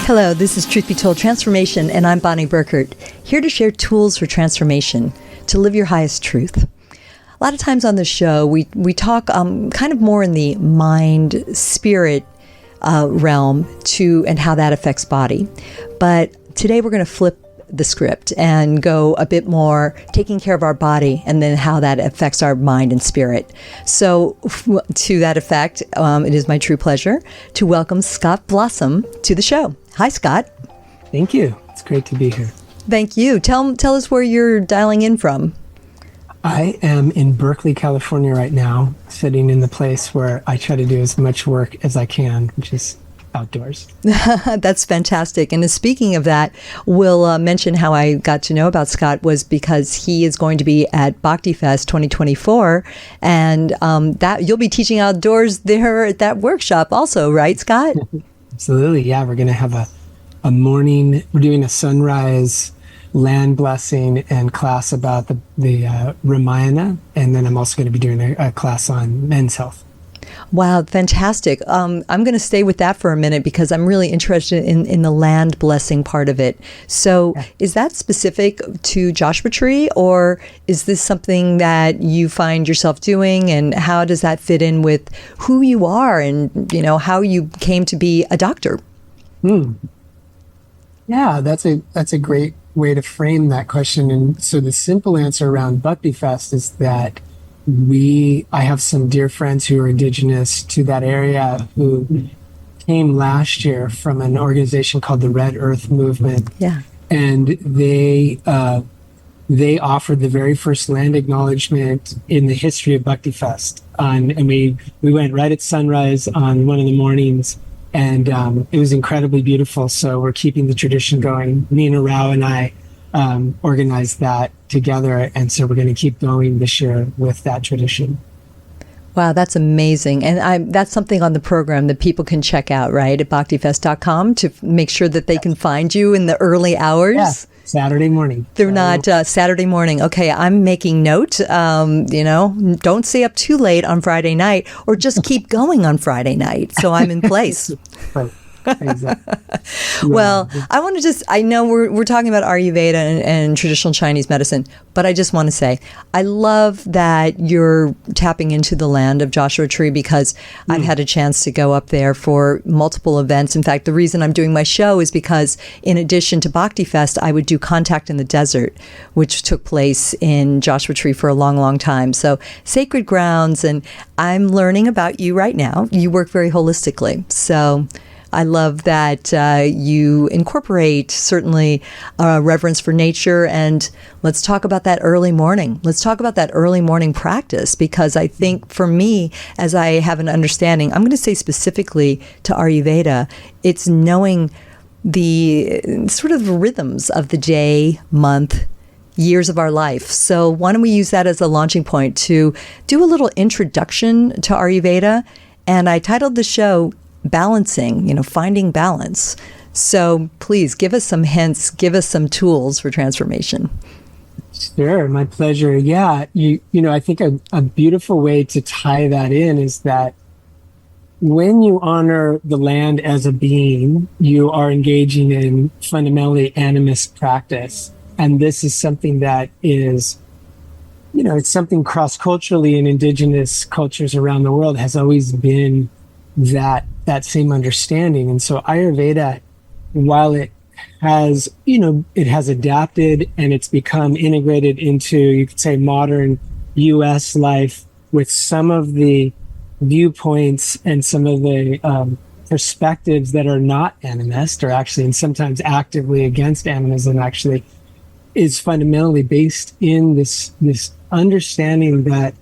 Hello, this is Truth Be Told Transformation, and I'm Bonnie Burkert, here to share tools for transformation, to live your highest truth. A lot of times on the show, we talk kind of more in the mind, spirit realm and how that affects body. But today we're going to flip the script and go a bit more taking care of our body and then how that affects our mind and spirit. So to that effect, it is my true pleasure to welcome Scott Blossom to the show. Hi, Scott. Thank you. It's great to be here. Thank you. Tell us where you're dialing in from. I am in Berkeley, California right now, sitting in the place where I try to do as much work as I can, which is outdoors. That's fantastic. And speaking of that, we'll mention how I got to know about Scott was because he is going to be at Bhakti Fest 2024, and that you'll be teaching outdoors there at that workshop also, right, Scott? Absolutely. Yeah, we're going to have a morning. We're doing a sunrise land blessing and class about the Ramayana, and then I'm also going to be doing a class on men's health. Wow, fantastic. I'm going to stay with that for a minute because I'm really interested in the land blessing part of it. So Is that specific to Joshua Tree, or is this something that you find yourself doing, and how does that fit in with who you are and, you know, how you came to be a doctor? Yeah, that's a great way to frame that question. And so the simple answer around Bhakti Fest is that I have some dear friends who are indigenous to that area who came last year from an organization called the Red Earth Movement. Yeah. And they offered the very first land acknowledgement in the history of Bhakti Fest. And we went right at sunrise on one of the mornings, and it was incredibly beautiful. So we're keeping the tradition going. Nina Rao and I organized that together, and so we're going to keep going this year with that tradition. Wow, that's amazing. And that's something on the program that people can check out, right, at bhaktifest.com to make sure that they can find you in the early hours. Yeah, Saturday morning. They're not Saturday morning. Okay, I'm making note. Don't stay up too late on Friday night, or just keep going on Friday night. So I'm in place. Right. Exactly. Well, I know we're talking about Ayurveda and traditional Chinese medicine, but I just want to say, I love that you're tapping into the land of Joshua Tree because I've had a chance to go up there for multiple events. In fact, the reason I'm doing my show is because in addition to Bhakti Fest, I would do Contact in the Desert, which took place in Joshua Tree for a long, long time. So sacred grounds, and I'm learning about you right now. You work very holistically. So I love that you incorporate certainly reverence for nature, and let's talk about that early morning. Let's talk about that early morning practice, because I think for me, as I have an understanding, I'm going to say specifically to Ayurveda, it's knowing the sort of rhythms of the day, month, years of our life. So why don't we use that as a launching point to do a little introduction to Ayurveda? And I titled the show Balancing, finding balance. So please give us some hints, give us some tools for transformation. Sure, my pleasure. Yeah, I think a beautiful way to tie that in is that when you honor the land as a being, you are engaging in fundamentally animist practice. And this is something that is, it's something cross-culturally in indigenous cultures around the world has always been that same understanding. And so Ayurveda, while it has, it has adapted and it's become integrated into, you could say, modern US life with some of the viewpoints and some of the perspectives that are not animist, or actually, and sometimes actively against animism, actually is fundamentally based in this understanding that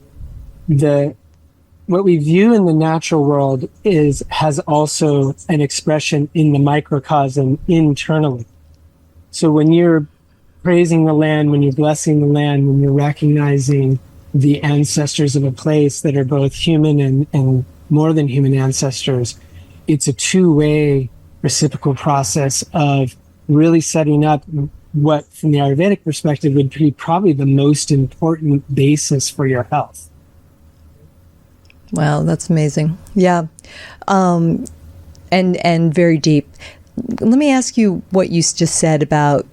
what we view in the natural world has also an expression in the microcosm internally. So when you're praising the land, when you're blessing the land, when you're recognizing the ancestors of a place that are both human and more than human ancestors, it's a two-way reciprocal process of really setting up what, from the Ayurvedic perspective, would be probably the most important basis for your health. Wow, that's amazing. Yeah. And very deep. let me ask you what you just said about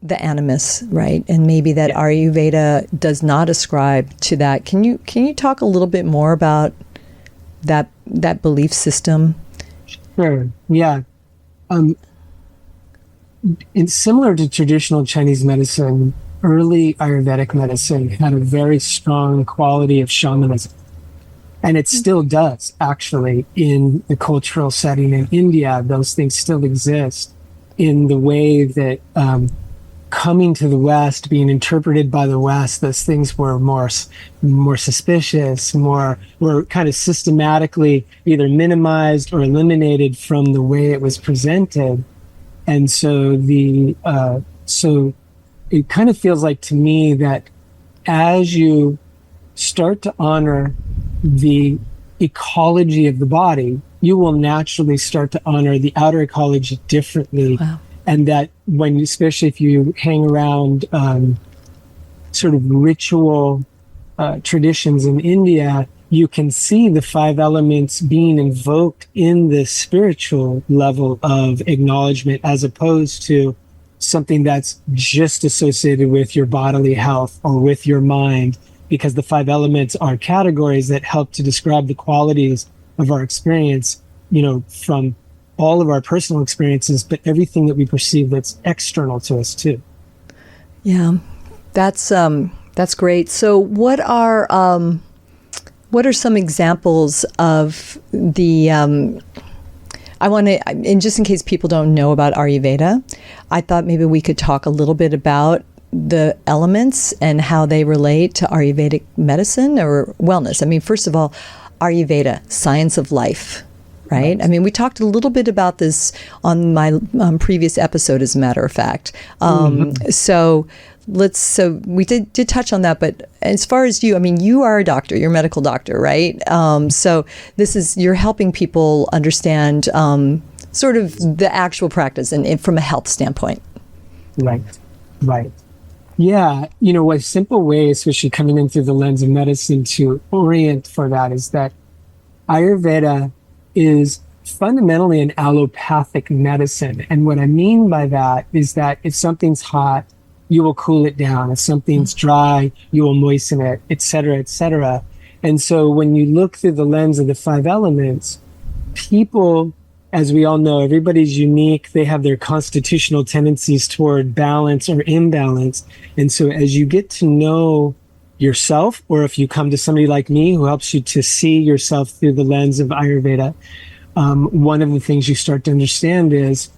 the animus, right? And maybe that Ayurveda does not ascribe to that. Can you talk a little bit more about that belief system? Sure. Yeah. It's similar to traditional Chinese medicine. Early Ayurvedic medicine had a very strong quality of shamanism. And it still does, actually, in the cultural setting in India. Those things still exist in the way that coming to the West, being interpreted by the West, those things were more suspicious, were kind of systematically either minimized or eliminated from the way it was presented. And so so it kind of feels like to me that as you start to honor the ecology of the body, you will naturally start to honor the outer ecology differently. Wow. And that especially if you hang around sort of ritual traditions in India, you can see the 5 elements being invoked in the spiritual level of acknowledgement, as opposed to something that's just associated with your bodily health or with your mind, because the 5 elements are categories that help to describe the qualities of our experience, from all of our personal experiences, but everything that we perceive that's external to us too. Yeah, that's great. So what are some examples of the, I want to, and just in case people don't know about Ayurveda, I thought maybe we could talk a little bit about the elements and how they relate to Ayurvedic medicine or wellness. I mean, first of all, Ayurveda, science of life, right? I mean, we talked a little bit about this on my previous episode, as a matter of fact. So we did touch on that, but as far as you, I mean, you are a doctor, you're a medical doctor, right? So you're helping people understand sort of the actual practice and from a health standpoint. Right. Yeah, a simple way, especially coming in through the lens of medicine, to orient for that is that Ayurveda is fundamentally an allopathic medicine. And what I mean by that is that if something's hot, you will cool it down. If something's dry, you will moisten it, et cetera, et cetera. And so when you look through the lens of the 5 elements, people, as we all know, everybody's unique. They have their constitutional tendencies toward balance or imbalance. And so as you get to know yourself, or if you come to somebody like me who helps you to see yourself through the lens of Ayurveda, one of the things you start to understand is,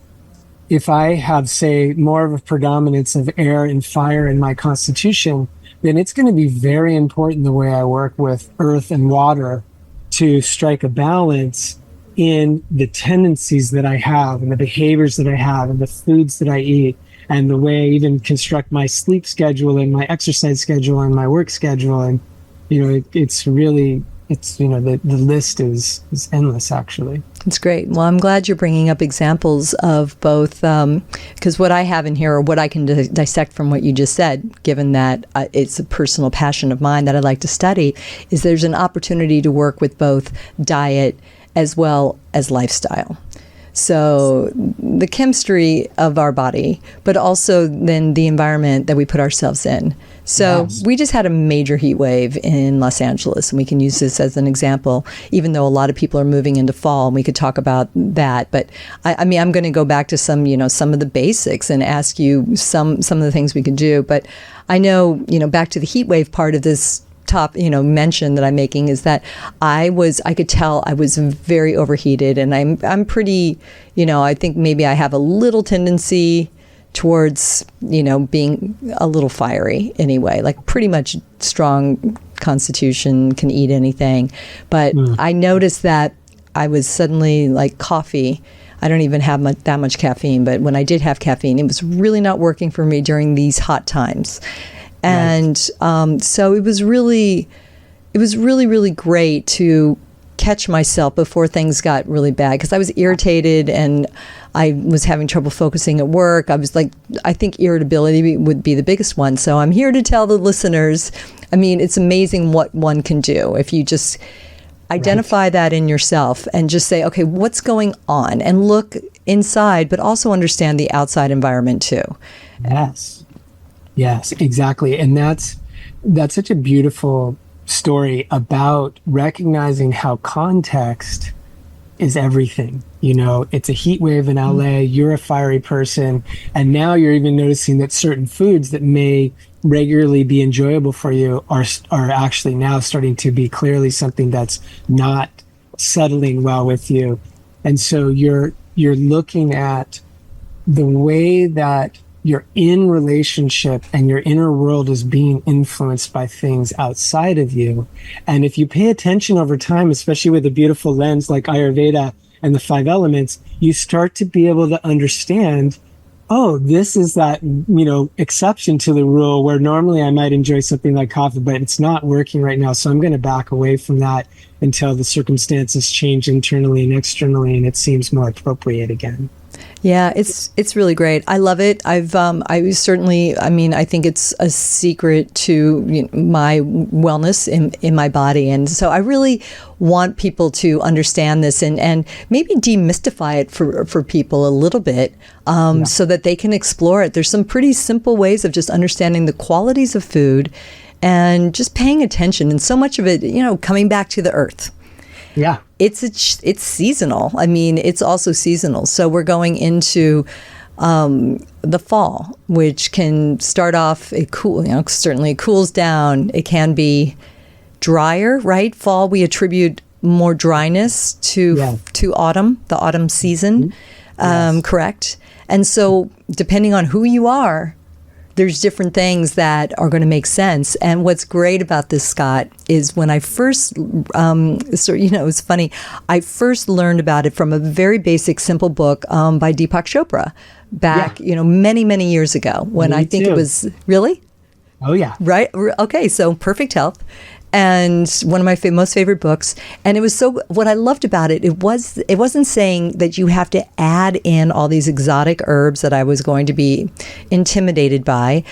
if I have, say, more of a predominance of air and fire in my constitution, then it's going to be very important the way I work with earth and water to strike a balance in the tendencies that I have and the behaviors that I have and the foods that I eat and the way I even construct my sleep schedule and my exercise schedule and my work schedule. And, it's really, the list is endless, actually. It's great. Well, I'm glad you're bringing up examples of both, because what I have in here, or what I can dissect from what you just said, given that it's a personal passion of mine that I like to study, is there's an opportunity to work with both diet as well as lifestyle. So the chemistry of our body, but also then the environment that we put ourselves in. So we just had a major heat wave in Los Angeles, and we can use this as an example, even though a lot of people are moving into fall, and we could talk about that. But I mean, I'm going to go back to some of the basics and ask you some of the things we could do. But I know, back to the heat wave part of this top mention that I'm making is that I could tell I was very overheated, and I'm pretty, I think maybe I have a little tendency towards being a little fiery anyway, like pretty much strong constitution, can eat anything. But I noticed that I was suddenly like coffee. I don't even have that much caffeine, but when I did have caffeine, it was really not working for me during these hot times. And so it was really, really great to catch myself before things got really bad, because I was irritated and I was having trouble focusing at work. I was like, I think irritability would be the biggest one. So I'm here to tell the listeners, I mean, it's amazing what one can do if you just identify that in yourself and just say, okay, what's going on? And look inside, but also understand the outside environment too. Yes, exactly. And that's such a beautiful story about recognizing how context is everything. You know, it's a heat wave in LA, you're a fiery person, and now you're even noticing that certain foods that may regularly be enjoyable for you are actually now starting to be clearly something that's not settling well with you. And so you're looking at the way that your in relationship and your inner world is being influenced by things outside of you. And if you pay attention over time, especially with a beautiful lens like Ayurveda and the 5 elements, you start to be able to understand, oh, this is that, exception to the rule where normally I might enjoy something like coffee, but it's not working right now. So I'm going to back away from that until the circumstances change internally and externally and it seems more appropriate again. Yeah, it's really great. I love it. I think it's a secret to my wellness in my body. And so I really want people to understand this and maybe demystify it for people a little bit so that they can explore it. There's some pretty simple ways of just understanding the qualities of food and just paying attention. And so much of it, coming back to the earth. Yeah. It's seasonal. I mean, it's also seasonal. So we're going into the fall, which can start off, certainly it cools down. It can be drier, right? Fall, we attribute more dryness to autumn, the autumn season, correct? And so depending on who you are, there's different things that are going to make sense. And what's great about this, Scott, is when I first, it's funny, I first learned about it from a very basic, simple book by Deepak Chopra back, many, many years ago when I think it was, really? Oh, yeah. Right? Okay, so Perfect Health. And one of my most favorite books. And it was what I loved about it, it wasn't saying that you have to add in all these exotic herbs that I was going to be intimidated by.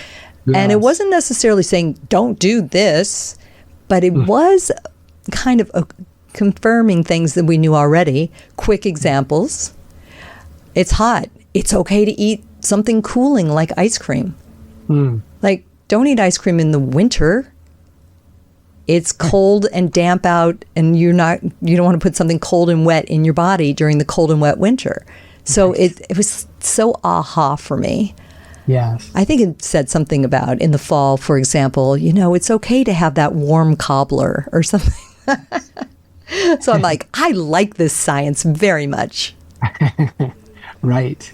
Yes. And it wasn't necessarily saying, don't do this, but it was kind of confirming things that we knew already. Quick examples. It's hot. It's okay to eat something cooling like ice cream. Like, don't eat ice cream in the winter. It's cold and damp out, and you don't want to put something cold and wet in your body during the cold and wet winter. So it was so aha for me. Yes. I think it said something about in the fall, for example, it's okay to have that warm cobbler or something. So I'm like, I like this science very much. Right.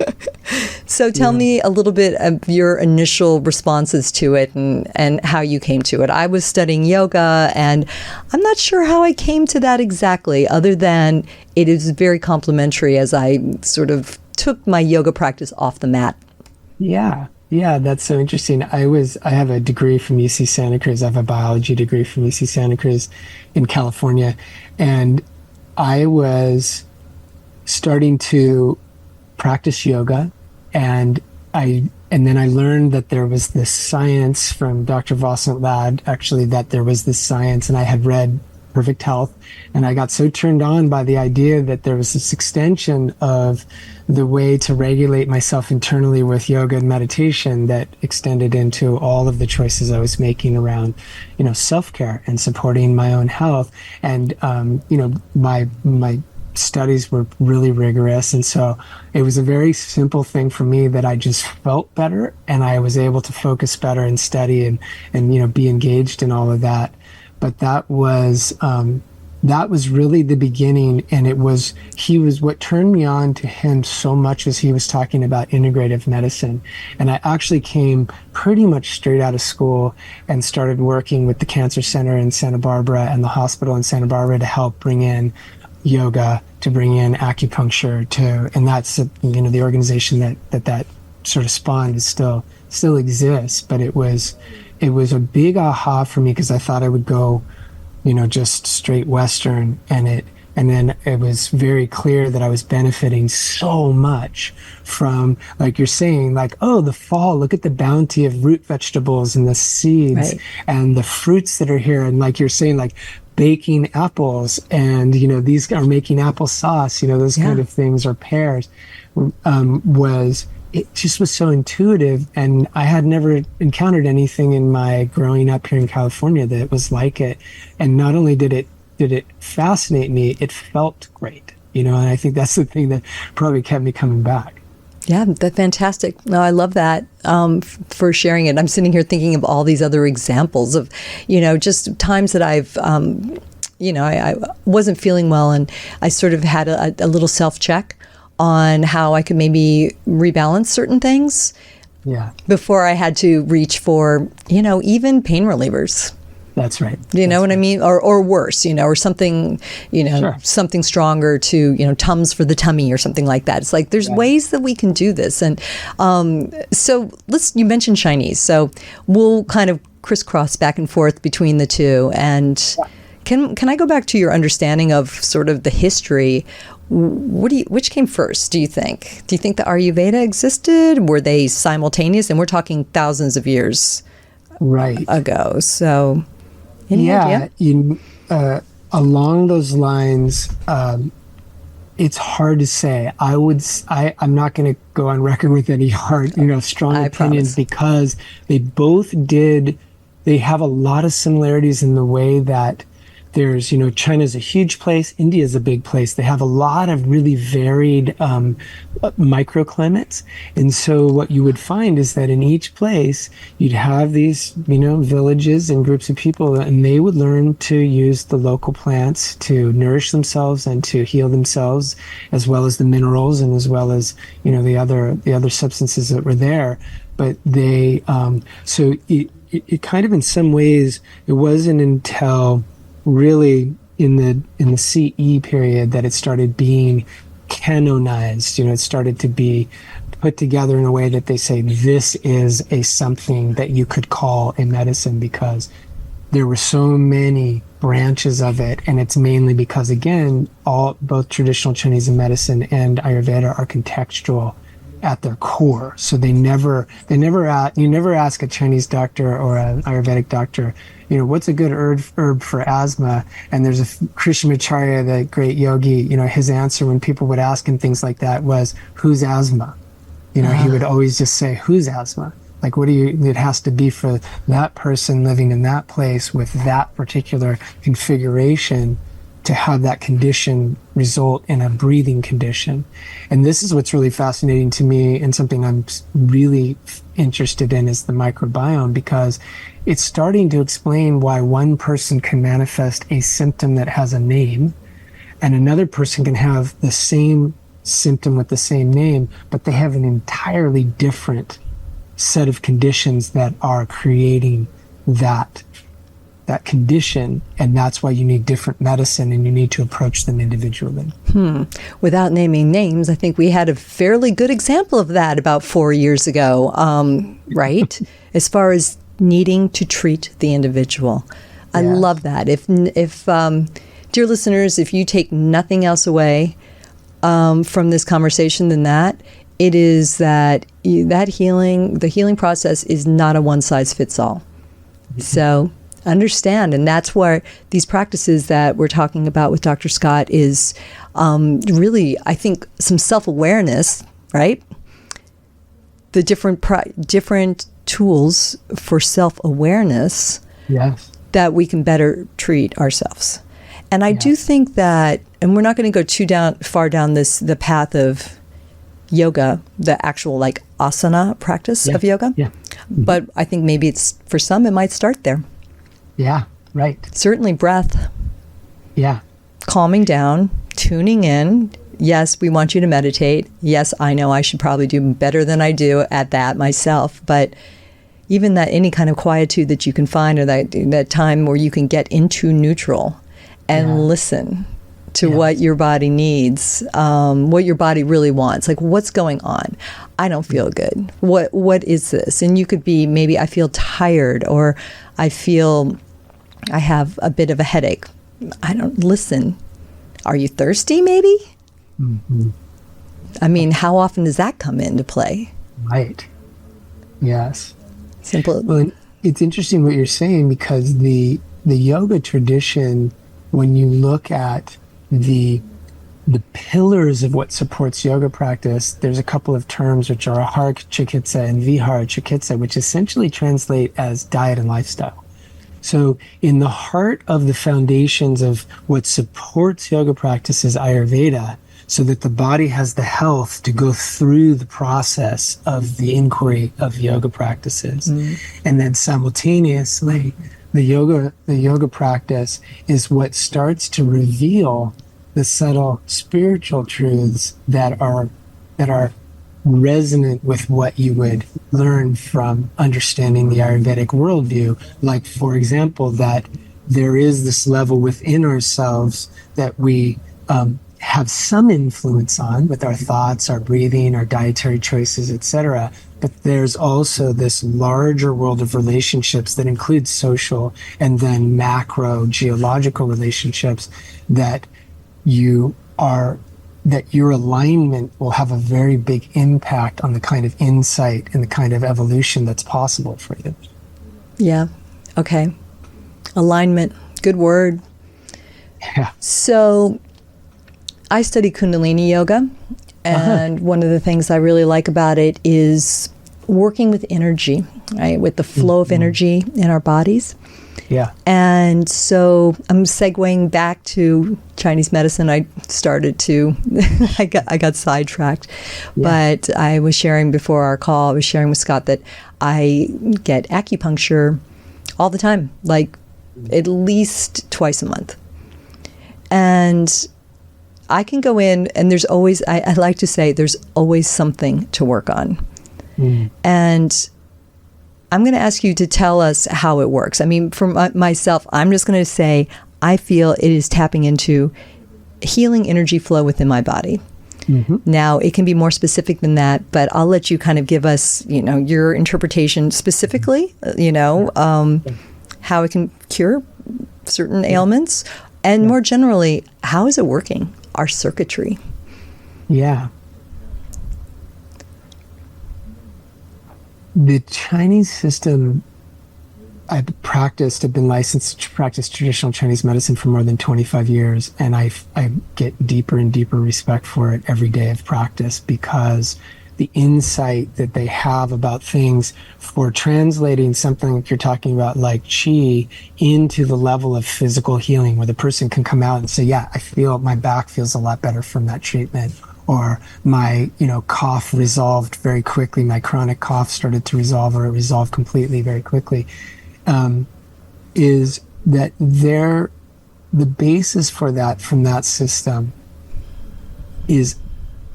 So tell me a little bit of your initial responses to it and how you came to it. I was studying yoga, and I'm not sure how I came to that exactly, other than it is very complimentary as I sort of took my yoga practice off the mat. Yeah, that's so interesting. I have a degree from UC Santa Cruz. I have a biology degree from UC Santa Cruz in California, and I was starting to practice yoga, and then I learned that there was this science from Dr. Vasant Lad, actually, that there was this science, and I had read Perfect Health, and I got so turned on by the idea that there was this extension of the way to regulate myself internally with yoga and meditation that extended into all of the choices I was making around, self-care and supporting my own health. And, my studies were really rigorous, and so it was a very simple thing for me that I just felt better, and I was able to focus better and study and be engaged in all of that. But that was really the beginning, and what turned me on to him so much was he was talking about integrative medicine. And I actually came pretty much straight out of school and started working with the Cancer Center in Santa Barbara and the hospital in Santa Barbara to help bring in yoga, to bring in acupuncture, and that's the organization that sort of spawned is still exists. But it was a big aha for me, because I thought I would go just straight Western, and then it was very clear that I was benefiting so much from, like you're saying, like, oh, the fall, look at the bounty of root vegetables and the seeds, right, and the fruits that are here. And like you're saying, like, baking apples, and these are making applesauce, those kind of things, or pears. Was it just was so intuitive, and I had never encountered anything in my growing up here in California that was like it. And not only did it fascinate me, it felt great, and I think that's the thing that probably kept me coming back. Yeah, that's fantastic. No, I love that for sharing it. I'm sitting here thinking of all these other examples of, just times that I've, I wasn't feeling well, and I sort of had a little self-check on how I could maybe rebalance certain things. Yeah. Before I had to reach for, even pain relievers. That's right. You know what I mean? Or worse, or something, Sure. something stronger to, Tums for the tummy or something like that. It's like there's ways that we can do this. And so you mentioned Chinese. So we'll kind of crisscross back and forth between the two. And can I go back to your understanding of sort of the history? Which came first, do you think? Do you think the Ayurveda existed? Were they simultaneous? And we're talking thousands of years ago. So, any idea? Along those lines, it's hard to say. I'm not going to go on record with any strong opinions, because they both did. They have a lot of similarities in the way that there's, China's a huge place, India's a big place. They have a lot of really varied microclimates. And so what you would find is that in each place, you'd have these, villages and groups of people, and they would learn to use the local plants to nourish themselves and to heal themselves, as well as the minerals and as well as, the other substances that were there. But they, so it kind of, in some ways, it wasn't until really in the CE period that it started being canonized. It started to be put together in a way that they say this is something that you could call a medicine, because there were so many branches of it. And it's mainly because, again, both traditional Chinese medicine and Ayurveda are contextual at their core. So you never ask a Chinese doctor or an Ayurvedic doctor, what's a good herb for asthma? And there's a Krishnamacharya, the great yogi, his answer when people would ask him things like that was, who's asthma? He would always just say, who's asthma? Like, it has to be for that person living in that place with that particular configuration to have that condition result in a breathing condition. And this is what's really fascinating to me, and something I'm really interested in, is the microbiome, because it's starting to explain why one person can manifest a symptom that has a name, and another person can have the same symptom with the same name, but they have an entirely different set of conditions that are creating that condition. And that's why you need different medicine, and you need to approach them individually. Without naming names, I think we had a fairly good example of that about 4 years ago, right? As far as needing to treat the individual. I love that. If dear listeners, if you take nothing else away from this conversation than that, it is that the healing process is not a one-size-fits-all. So understand, and that's where these practices that we're talking about with Dr. Scott is really, I think, some self-awareness, right? The different tools for self-awareness that we can better treat ourselves. And I do think that, and we're not going to go far down the path of yoga, the actual like asana practice of yoga. But I think maybe for some, it might start there. Yeah, right. Certainly breath. Yeah. Calming down, tuning in. Yes, we want you to meditate. Yes, I know I should probably do better than I do at that myself. But even that, any kind of quietude that you can find, or that time where you can get into neutral and listen to what your body needs, what your body really wants. Like, what's going on? I don't feel good. What is this? And you could be, maybe I feel tired, or I have a bit of a headache. I don't listen. Are you thirsty, maybe? Mm-hmm. I mean, how often does that come into play? Right. Yes. Simple. Well, it's interesting what you're saying, because the yoga tradition when you look at the pillars of what supports yoga practice, there's a couple of terms which are ahara chikitsa and vihara chikitsa, which essentially translate as diet and lifestyle. So in the heart of the foundations of what supports yoga practice is Ayurveda, so that the body has the health to go through the process of the inquiry of yoga practices. And then simultaneously, the yoga practice is what starts to reveal the subtle spiritual truths that are resonant with what you would learn from understanding the Ayurvedic worldview. Like, for example, that there is this level within ourselves that we have some influence on with our thoughts, our breathing, our dietary choices, etc. But there's also this larger world of relationships that includes social and then macro geological relationships that that your alignment will have a very big impact on the kind of insight and the kind of evolution that's possible for you. Yeah. Okay. Alignment. Good word. Yeah. So I study Kundalini yoga, and one of the things I really like about it is working with energy, right? With the flow of energy in our bodies. Yeah. And so I'm segueing back to Chinese medicine. I started to, I got sidetracked, but I was sharing before our call, I was sharing with Scott that I get acupuncture all the time, like at least twice a month. And I can go in and there's always, I like to say, there's always something to work on. And I'm going to ask you to tell us how it works. I mean, for myself, I'm just going to say I feel it is tapping into healing energy flow within my body. Now, it can be more specific than that, but I'll let you kind of give us, your interpretation specifically, how it can cure certain ailments, and more generally, how is it working, our circuitry? Yeah. The Chinese system, I've been licensed to practice traditional Chinese medicine for more than 25 years, and I get deeper and deeper respect for it every day of practice, because the insight that they have about things for translating something like you're talking about, like qi, into the level of physical healing, where the person can come out and say, yeah, I feel my back feels a lot better from that treatment, or my, cough resolved very quickly. My chronic cough started to resolve, or it resolved completely very quickly. Is that the basis for that from that system is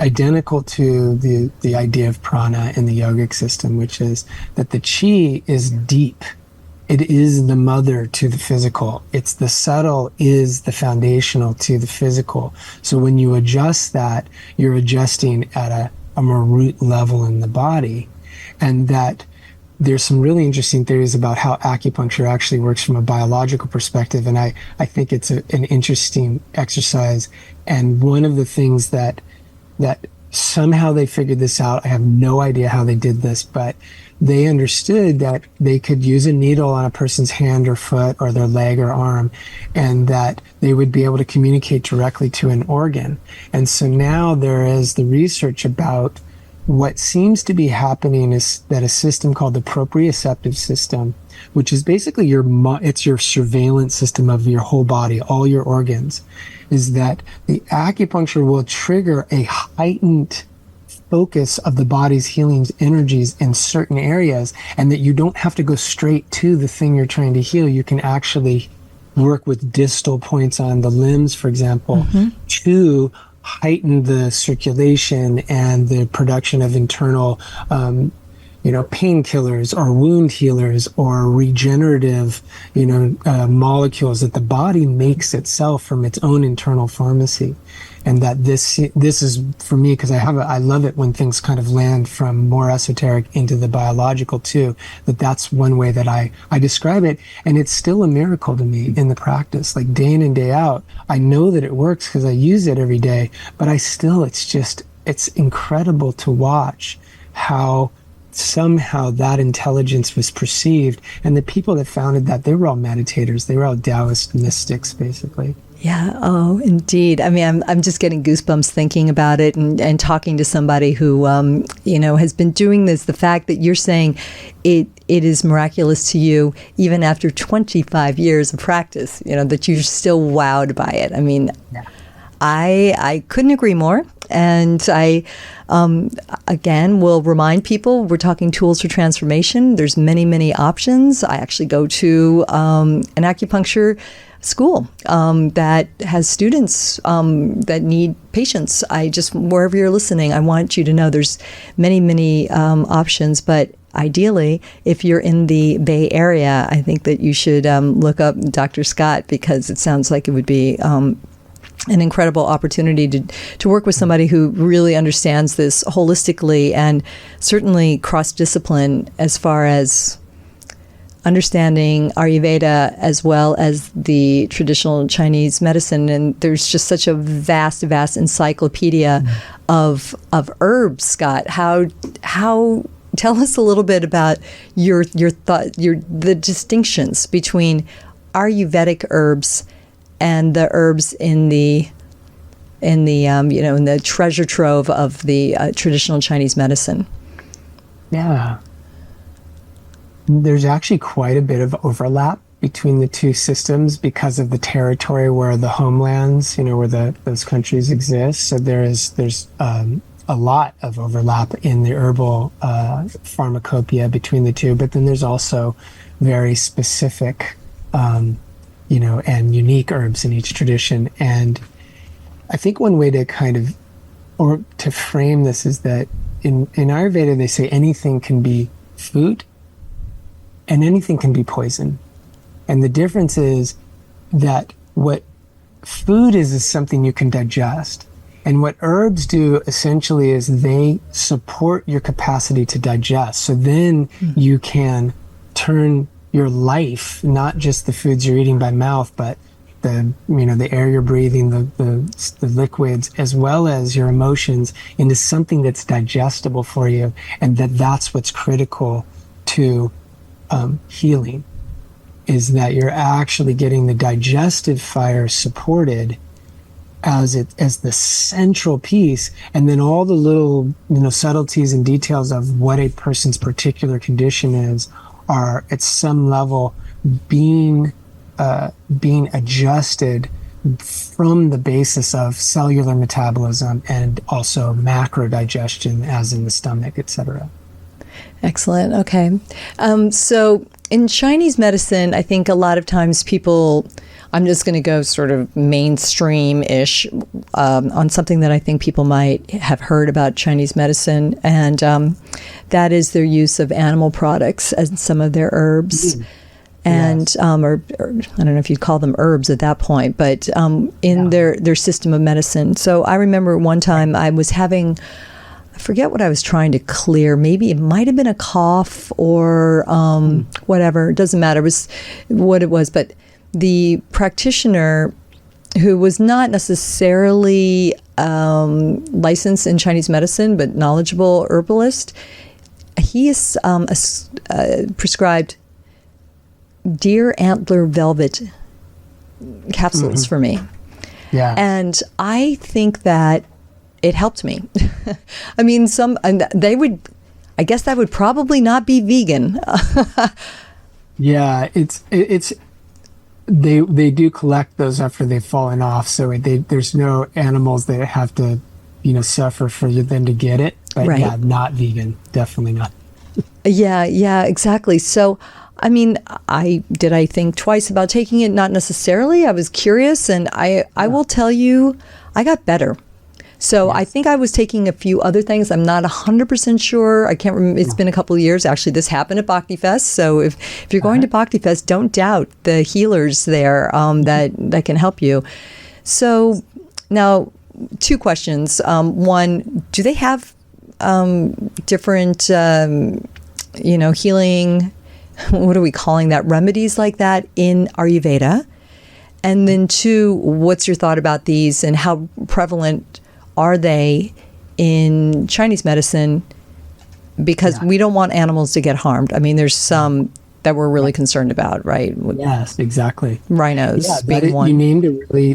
identical to the idea of prana in the yogic system, which is that the qi is deep. It is the mother to the physical. It's the subtle is the foundational to the physical. So when you adjust that, you're adjusting at a more root level in the body. And that there's some really interesting theories about how acupuncture actually works from a biological perspective. And I think it's an interesting exercise. And one of the things that somehow they figured this out, I have no idea how they did this, but they understood that they could use a needle on a person's hand or foot or their leg or arm, and that they would be able to communicate directly to an organ. And so now there is the research about what seems to be happening is that a system called the proprioceptive system, which is basically it's your surveillance system of your whole body, all your organs, is that the acupuncture will trigger a heightened focus of the body's healing energies in certain areas, and that you don't have to go straight to the thing you're trying to heal. You can actually work with distal points on the limbs, for example, to heighten the circulation and the production of internal painkillers or wound healers or regenerative, molecules that the body makes itself from its own internal pharmacy. And that this is, for me, because I love it when things kind of land from more esoteric into the biological too, that's one way that I describe it. And it's still a miracle to me in the practice, like day in and day out. I know that it works because I use it every day, but it's incredible to watch how somehow that intelligence was perceived. And the people that founded that, they were all meditators. They were all Taoist mystics, basically. Yeah. Oh, indeed. I mean, I'm just getting goosebumps thinking about it and talking to somebody who, has been doing this. The fact that you're saying it is miraculous to you, even after 25 years of practice, that you're still wowed by it. I mean, Yeah. I couldn't agree more. And I, again, will remind people we're talking tools for transformation. There's many, many options. I actually go to an acupuncture school that has students that need patients. Wherever you're listening, I want you to know there's many, many options. But ideally, if you're in the Bay Area, I think that you should look up Dr. Scott, because it sounds like it would be an incredible opportunity to work with somebody who really understands this holistically and certainly cross-discipline as far as understanding Ayurveda as well as the traditional Chinese medicine. And there's just such a vast encyclopedia of herbs, Scott. How tell us a little bit about your thought, the distinctions between Ayurvedic herbs and the herbs in the treasure trove of the traditional Chinese medicine. Yeah. There's actually quite a bit of overlap between the two systems because of the territory where the homelands, where those countries exist. So there's a lot of overlap in the herbal pharmacopoeia between the two, but then there's also very specific and unique herbs in each tradition. And I think one way to to frame this is that in Ayurveda, they say anything can be food and anything can be poison. And the difference is that what food is something you can digest. And what herbs do essentially is they support your capacity to digest. So then you can turn your life, not just the foods you're eating by mouth, but the air you're breathing, the liquids, as well as your emotions, into something that's digestible for you. And that's what's critical to healing, is that you're actually getting the digestive fire supported as the central piece, and then all the little subtleties and details of what a person's particular condition is are at some level being adjusted from the basis of cellular metabolism and also macro digestion, as in the stomach, etc. Excellent. Okay. So in Chinese medicine, I think a lot of times people, I'm just going to go sort of mainstream-ish on something that I think people might have heard about Chinese medicine, and that is their use of animal products as some of their herbs. And or I don't know if you'd call them herbs at that point, but in their system of medicine. So I remember one time I was having, I forget what I was trying to clear. Maybe it might have been a cough or whatever. It doesn't matter. It was what it was. But the practitioner, who was not necessarily licensed in Chinese medicine, but knowledgeable herbalist, he is prescribed deer antler velvet capsules for me. Yeah. And I think that it helped me. I mean, I guess that would probably not be vegan. Yeah, it's they do collect those after they've fallen off, so there's no animals that have to suffer for them to get it. But right. Yeah, not vegan, definitely not. Yeah, exactly. So I mean, I think twice about taking it? Not necessarily. I was curious, and I will tell you, I got better. So yes. I think I was taking a few other things. I'm not 100% sure. I can't remember. It's been a couple of years. Actually, this happened at Bhakti Fest. So if you're going to Bhakti Fest, don't doubt the healers there that can help you. So now, two questions. One, do they have different, healing, what are we calling that, remedies like that in Ayurveda? And then two, what's your thought about these and how prevalent are they in Chinese medicine? Because we don't want animals to get harmed. I mean, there's some that we're really concerned about, right? Yes, exactly. Rhinos Yeah, being one. you named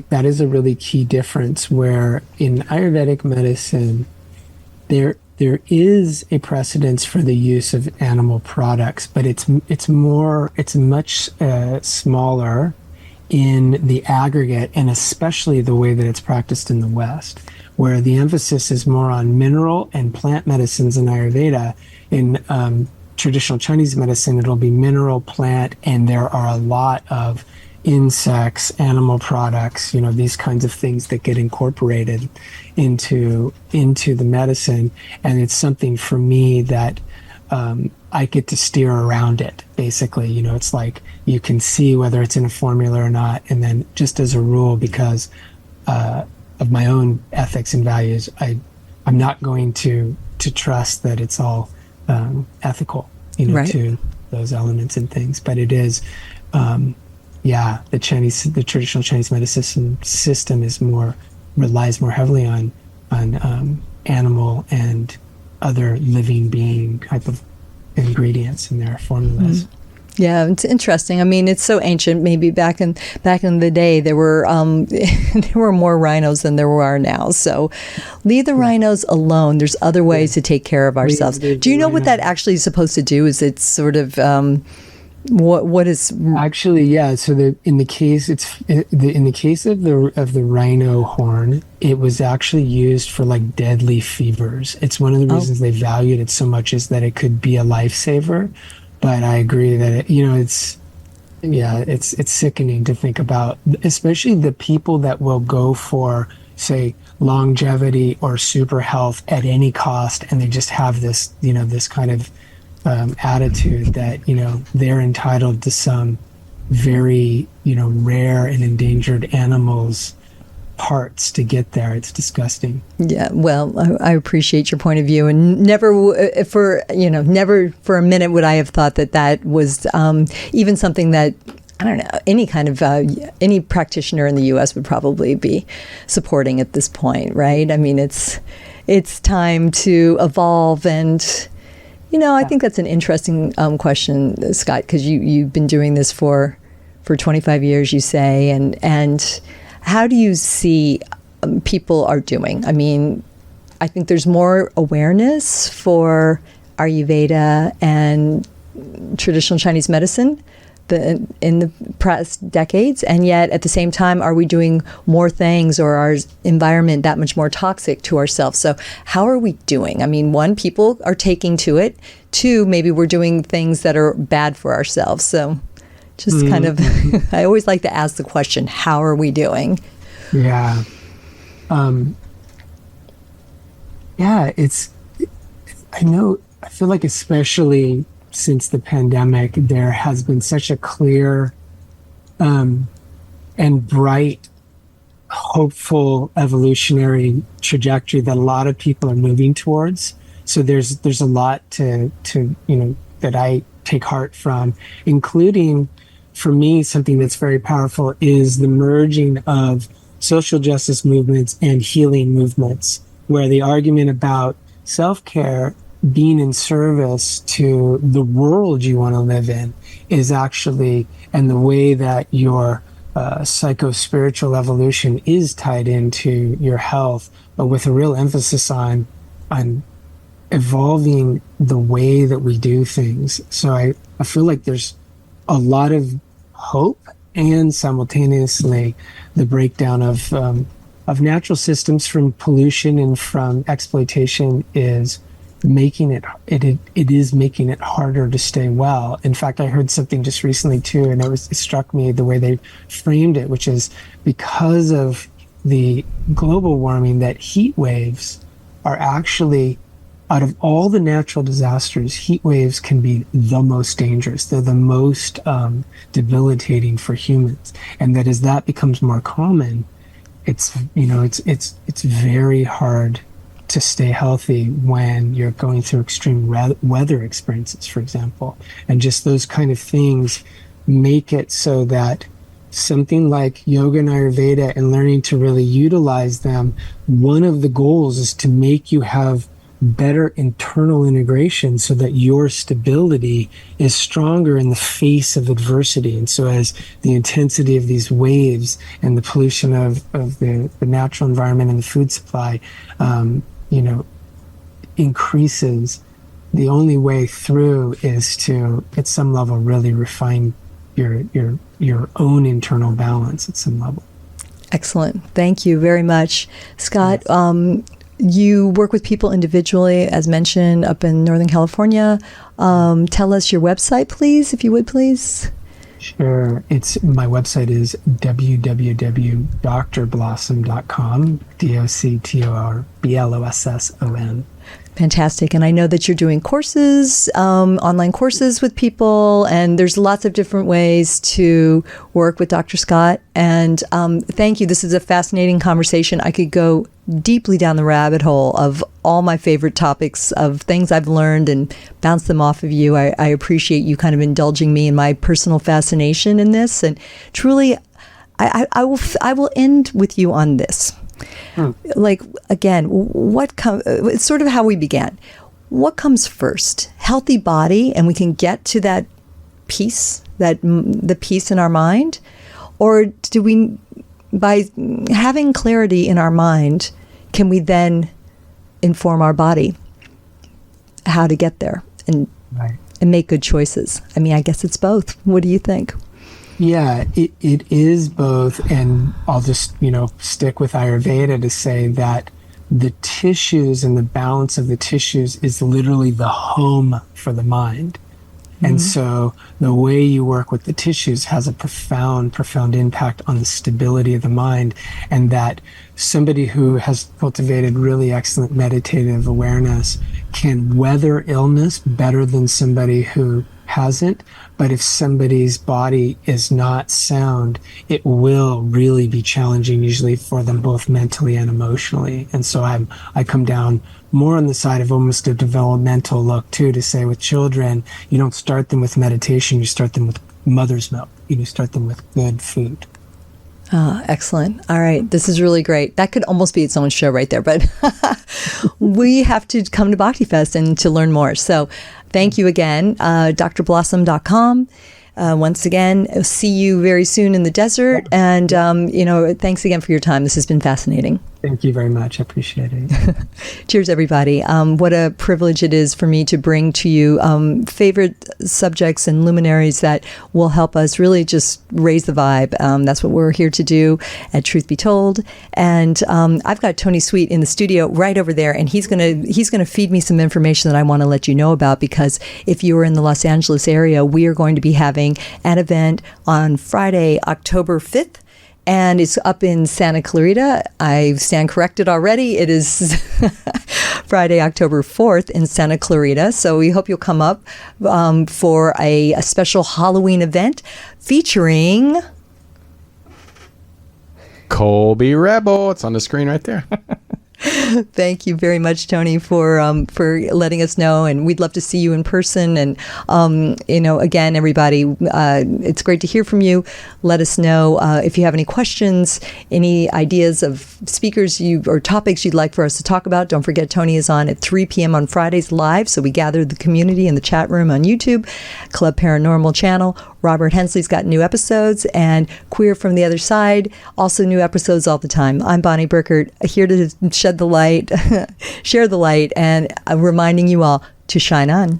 that is a really key difference, where in Ayurvedic medicine, there is a precedence for the use of animal products, but it's much smaller in the aggregate, and especially the way that it's practiced in the West, where the emphasis is more on mineral and plant medicines in Ayurveda. In traditional Chinese medicine, it'll be mineral, plant, and there are a lot of insects, animal products, these kinds of things that get incorporated into the medicine. And it's something for me that I get to steer around it, basically. It's like you can see whether it's in a formula or not. And then just as a rule, because of my own ethics and values, I'm not going to trust that it's all ethical, right, to those elements and things. But it is, the traditional Chinese medicine system relies more heavily on animal and other living being type of ingredients in their formulas. Mm. Yeah, it's interesting. I mean, it's so ancient. Maybe back in the day, there were there were more rhinos than there are now. So, leave the rhinos alone. There's other ways to take care of ourselves. Do you know what that actually is supposed to do? Is it sort of what is actually? Yeah. So in the case of the rhino horn, it was actually used for like deadly fevers. It's one of the reasons they valued it so much, is that it could be a lifesaver. But I agree that it's sickening to think about, especially the people that will go for, say, longevity or super health at any cost, and they just have this, this kind of attitude that, they're entitled to some very, rare and endangered animals parts to get there. It's disgusting. Yeah, well, I appreciate your point of view, and never for a minute would I have thought that was even something that, I don't know, any kind of any practitioner in the U.S. would probably be supporting at this point, right? I mean, it's time to evolve, and I think that's an interesting question, Scott, because you've been doing this for 25 years, you say, and how do you see people are doing? I mean, I think there's more awareness for Ayurveda and traditional Chinese medicine in the past decades, and yet at the same time, are we doing more things, or our environment that much more toxic to ourselves? So how are we doing? I mean, one, people are taking to it. Two, maybe we're doing things that are bad for ourselves. So just kind of, I always like to ask the question, how are we doing? Yeah. I feel like especially since the pandemic, there has been such a clear and bright, hopeful evolutionary trajectory that a lot of people are moving towards. So there's a lot to that I take heart from, including, for me, something that's very powerful is the merging of social justice movements and healing movements, where the argument about self-care being in service to the world you want to live in is actually, and the way that your psycho-spiritual evolution is tied into your health, but with a real emphasis on evolving the way that we do things. So I feel like there's a lot of hope, and simultaneously the breakdown of natural systems from pollution and from exploitation is making it harder to stay well. In fact, I heard something just recently too, and it struck me the way they framed it, which is because of the global warming, that heat waves are actually, out of all the natural disasters, heat waves can be the most dangerous. They're the most debilitating for humans. And that as that becomes more common, it's very hard to stay healthy when you're going through extreme weather experiences, for example. And just those kind of things make it so that something like yoga and Ayurveda, and learning to really utilize them, one of the goals is to make you have better internal integration so that your stability is stronger in the face of adversity. And so as the intensity of these waves and the pollution of the natural environment and the food supply, increases, the only way through is to, at some level, really refine your own internal balance at some level. Excellent. Thank you very much. Scott, you work with people individually, as mentioned, up in Northern California. Tell us your website, please, if you would, please. Sure. My website is www.drblossom.com, DOCTORBLOSSON. Fantastic. And I know that you're doing courses, online courses with people, and there's lots of different ways to work with Dr. Scott. And thank you. This is a fascinating conversation. I could go deeply down the rabbit hole of all my favorite topics of things I've learned and bounce them off of you. I appreciate you kind of indulging me in my personal fascination in this. And truly, I will end with you on this. Like, again, it's sort of how we began. What comes first? Healthy body, and we can get to that peace, the peace in our mind? Or do we, by having clarity in our mind, can we then inform our body how to get there and make good choices? I mean, I guess it's both. What do you think? Yeah, it is both. And I'll just, stick with Ayurveda to say that the tissues and the balance of the tissues is literally the home for the mind. And so the way you work with the tissues has a profound impact on the stability of the mind. And that somebody who has cultivated really excellent meditative awareness can weather illness better than somebody who hasn't. But if somebody's body is not sound, it will really be challenging usually for them both mentally and emotionally. And so I come down more on the side of almost a developmental look too, to say with children, you don't start them with meditation, you start them with mother's milk. You start them with good food. Excellent. All right. This is really great. That could almost be its own show right there, but we have to come to Bhakti Fest and to learn more. So thank you again, drblossom.com. Once again, see you very soon in the desert. And, thanks again for your time. This has been fascinating. Thank you very much. I appreciate it. Cheers, everybody. What a privilege it is for me to bring to you favorite subjects and luminaries that will help us really just raise the vibe. That's what we're here to do at Truth Be Told. And I've got Tony Sweet in the studio right over there, and he's gonna feed me some information that I want to let you know about, because if you are in the Los Angeles area, we are going to be having an event on Friday, October 5th. And it's up in Santa Clarita. I stand corrected already. It is Friday, October 4th in Santa Clarita. So we hope you'll come up for a special Halloween event featuring Colby Rebel. It's on the screen right there. Thank you very much, Tony, for letting us know, and we'd love to see you in person. And again, everybody, it's great to hear from you. Let us know if you have any questions, any ideas of speakers or topics you'd like for us to talk about. Don't forget, Tony is on at 3 p.m. on Fridays live, so we gather the community in the chat room on YouTube, Club Paranormal channel. Robert Hensley's got new episodes, and Queer from the Other Side, also new episodes all the time. I'm Bonnie Burkert, here to shed the light, share the light, and reminding you all to shine on.